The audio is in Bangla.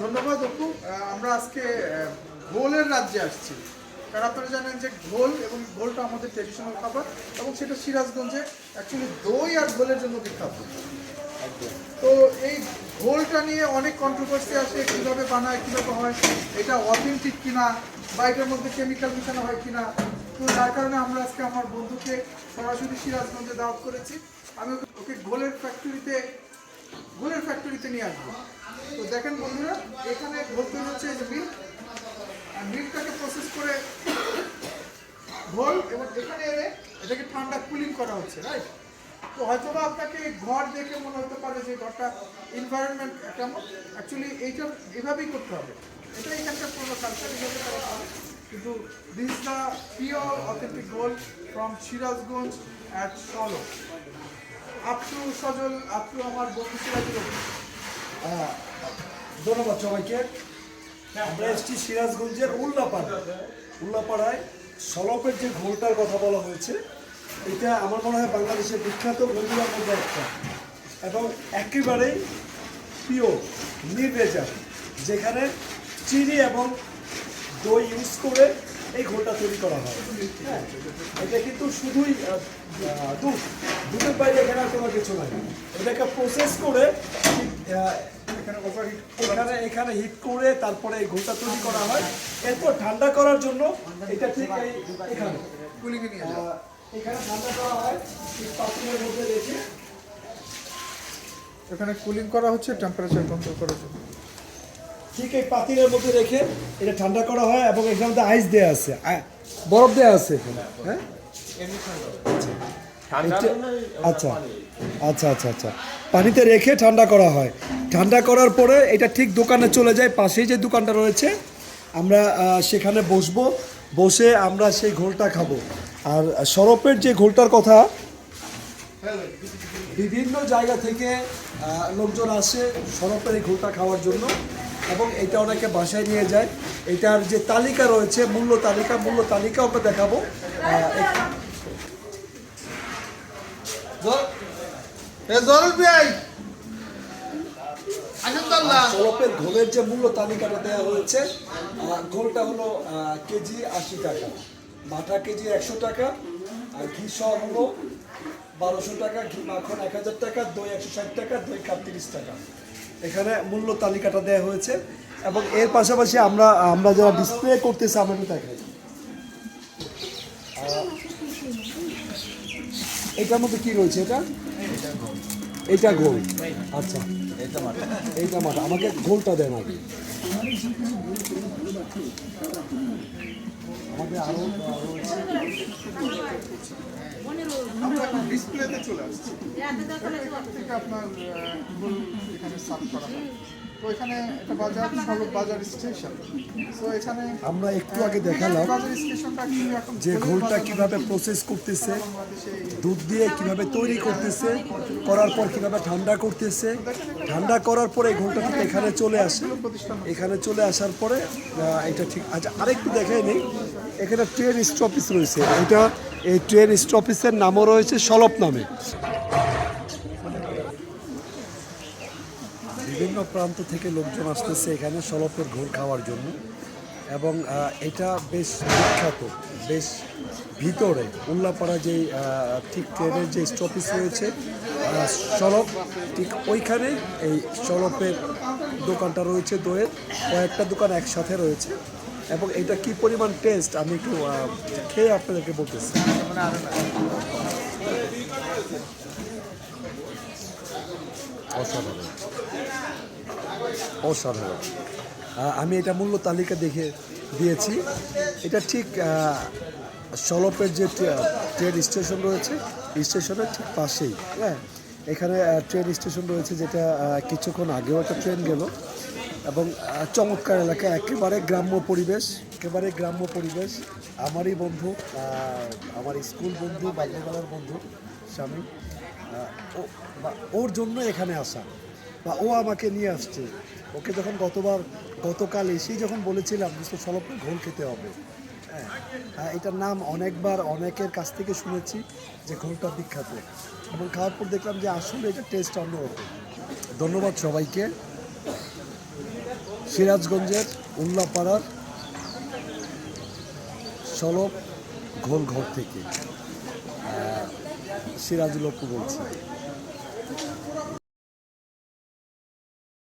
ধন্যবাদ অপু। আমরা আজকে ঘোলের রাজ্যে আসছি। কারণ আপনারা জানেন যে ঘোল এবং ঘোলটা আমাদের ট্রেডিশনাল খাবার এবং সেটা সিরাজগঞ্জে অ্যাকচুয়ালি দই আর ঘোলের জন্য বিখ্যাত। তো এই ঘোলটা নিয়ে অনেক কন্ট্রোভার্সি আসে, কীভাবে বানায়, কীভাবে হয়, এটা অথেন্টিক কিনা বা এটার মধ্যে কেমিক্যাল মেশানো হয় কিনা। তো যার কারণে আমরা আজকে আমার বন্ধুকে সরাসরি সিরাজগঞ্জে দাওয়াত করেছি। আমি ওকে ঘোলের ফ্যাক্টরিতে নিয়ে আসবো। তো দেখেন বন্ধুরা, এখানে ঘোল তৈরি হচ্ছে এই যে মিল্ক, আর মিল্কটাকে প্রসেস করে ঘোল, এবং এখানে এনে এটাকে ঠান্ডা কুলিং করা হচ্ছে, রাইট? তো হয়তো বা আপনাকে ঘর দেখে মনে হতে পারে যে ঘরটা এনভায়রনমেন্ট কেমন, অ্যাকচুয়ালি এইটা এভাবেই করতে হবে, এটা এখানকার পুরো কালচার, এভাবে করা হবে। কিন্তু this is the pure authentic gold from Sirajganj at solo. Up to Sajal, up to আমার বন্ধু সিরাজুল। ধন্যবাদ সবাইকে। আমরা এসেছি সিরাজগঞ্জের উল্লাপাড়ায় সলপের যে ঘোলটার কথা বলা হয়েছে, এটা আমার মনে হয় বাংলাদেশের বিখ্যাত ঘোলগুলোর মধ্যে একটা, এবং একেবারেই পিওর নির্ভেজাল, যেখানে চিনি এবং দই ইউজ করে এই ঘোলটা তৈরি করা হয়। হ্যাঁ, এটা কিন্তু শুধুই দুধের বাইরে এখানে আর কোনো কিছু নাই। এটাকে প্রসেস করে এখানে হিট করে তারপরে এই ঘোলটা তৈরি করা হয়। এরপর ঠান্ডা করার জন্য এটা ঠিক এখানে এখানে ঠান্ডা করা হয়, পাত্রের মধ্যে রেখে এখানে কুলিং করা হচ্ছে টেম্পারেচার কন্ট্রোল করার জন্য। ঠিক এই পাতিলের মধ্যে রেখে এটা ঠান্ডা করা হয়, এবং এখানে আইস দেওয়া আছে, বরফ দেওয়া আছে। হ্যাঁ, আচ্ছা আচ্ছা আচ্ছা আচ্ছা, পানিতে রেখে ঠান্ডা করা হয়। ঠান্ডা করার পরে এটা ঠিক দোকানে চলে যায়, পাশেই যে দোকানটা রয়েছে আমরা সেখানে বসে আমরা সেই ঘোলটা খাবো। আর সরপের যে ঘোলটার কথা, বিভিন্ন জায়গা থেকে লোকজন আসে সরপের এই ঘোলটা খাওয়ার জন্য, এবং এটা অনেকে বাসায় নিয়ে যায়। এটার যে তালিকা রয়েছে, মূল্য তালিকা আমরা দেখাবো। সলপের ঘোলের যে মূল্য তালিকাটা দেওয়া হয়েছে, ঘোলটা হলো কেজি 80 টাকা, মাঠা কেজি 100 টাকা, আর ঘি সহ হলো 1200 টাকা, ঘি মাখন 1000 টাকা, দই 160 টাকা, দই কাপ 30 টাকা। এখানে মূল্য তালিকাটা দেওয়া হয়েছে, এবং এর পাশাপাশি আমরা যারা ডিসপ্লে করতেছি আমরা একটু দেখাই। এটার মধ্যে কি রয়েছে? এটা গোল। আচ্ছা, এইটা মাঠা। আমাকে গোলটা দেন আগে। আমাদের আরো রয়েছে। আমরা এখন ডিসপ্লেতে চলে আসছি। থেকে আপনার এখানে সার্ভ করা হয়। তো এখানে একটা বাজার স্টেশন। তো এখানে আমরা একটু আগে দেখালাম বাজার স্টেশনটা এখন যে ঘোলটা কিভাবে প্রসেস করতেছে, দুধ দিয়ে কিভাবে তৈরি করতেছে, করার পর কিভাবে ঠান্ডা করতেছে, ঠান্ডা করার পরে এই ঘোলটা থেকে এখানে চলে আসে। এখানে চলে আসার পরে এটা ঠিক। আচ্ছা, আরেকটু দেখাই নেই, এখানে ট্রেন স্টপেজ রয়েছে। এই ট্রেন স্টপেজের নামও রয়েছে সলপ নামে। বিভিন্ন প্রান্ত থেকে লোকজন আসতেছে এখানে সলপের ঘোল খাওয়ার জন্য, এবং এটা বেশ বিখ্যাত, বেশ ভিতরে উল্লাপাড়া যে ঠিক ট্রেনের যে স্টপেজ রয়েছে সলপ, ঠিক ওইখানে এই সলপের দোকানটা রয়েছে। দইয়ের কয়েকটা দোকান একসাথে রয়েছে, এবং এটা কি পরিমাণ টেস্ট আমি একটু খেয়ে আপনাদেরকে বলতেছি। অসাধারণ, অসাধারণ। আমি এটা মূল্য তালিকা দেখে দিয়েছি। এটা ঠিক সলপের যে ট্রেন স্টেশন রয়েছে, স্টেশনের ঠিক পাশেই। হ্যাঁ, এখানে ট্রেন স্টেশন রয়েছে, যেটা কিছুক্ষণ আগেও একটা ট্রেন গেল, এবং চমৎকার এলাকা, একেবারে গ্রাম্য পরিবেশ। আমারই বন্ধু, আমার স্কুল বন্ধু, বাল্যকালের বন্ধু স্বামী, ওর জন্য এখানে আসা, বা ও আমাকে নিয়ে আসছে। ওকে যখন গতকাল এসেই যখন বলেছিলাম যে সলপের ঘোল খেতে হবে, হ্যাঁ, এটার নাম অনেকবার অনেকের কাছ থেকে শুনেছি যে ঘোলটা বিখ্যাত, এবং খাওয়ার পর দেখলাম যে আসলে এটা টেস্ট অন্যরকম। ধন্যবাদ সবাইকে। সিরাজগঞ্জের উল্লাপাড়ার সলপ ঘোলঘর থেকে সিরাজুল অপু বলছি।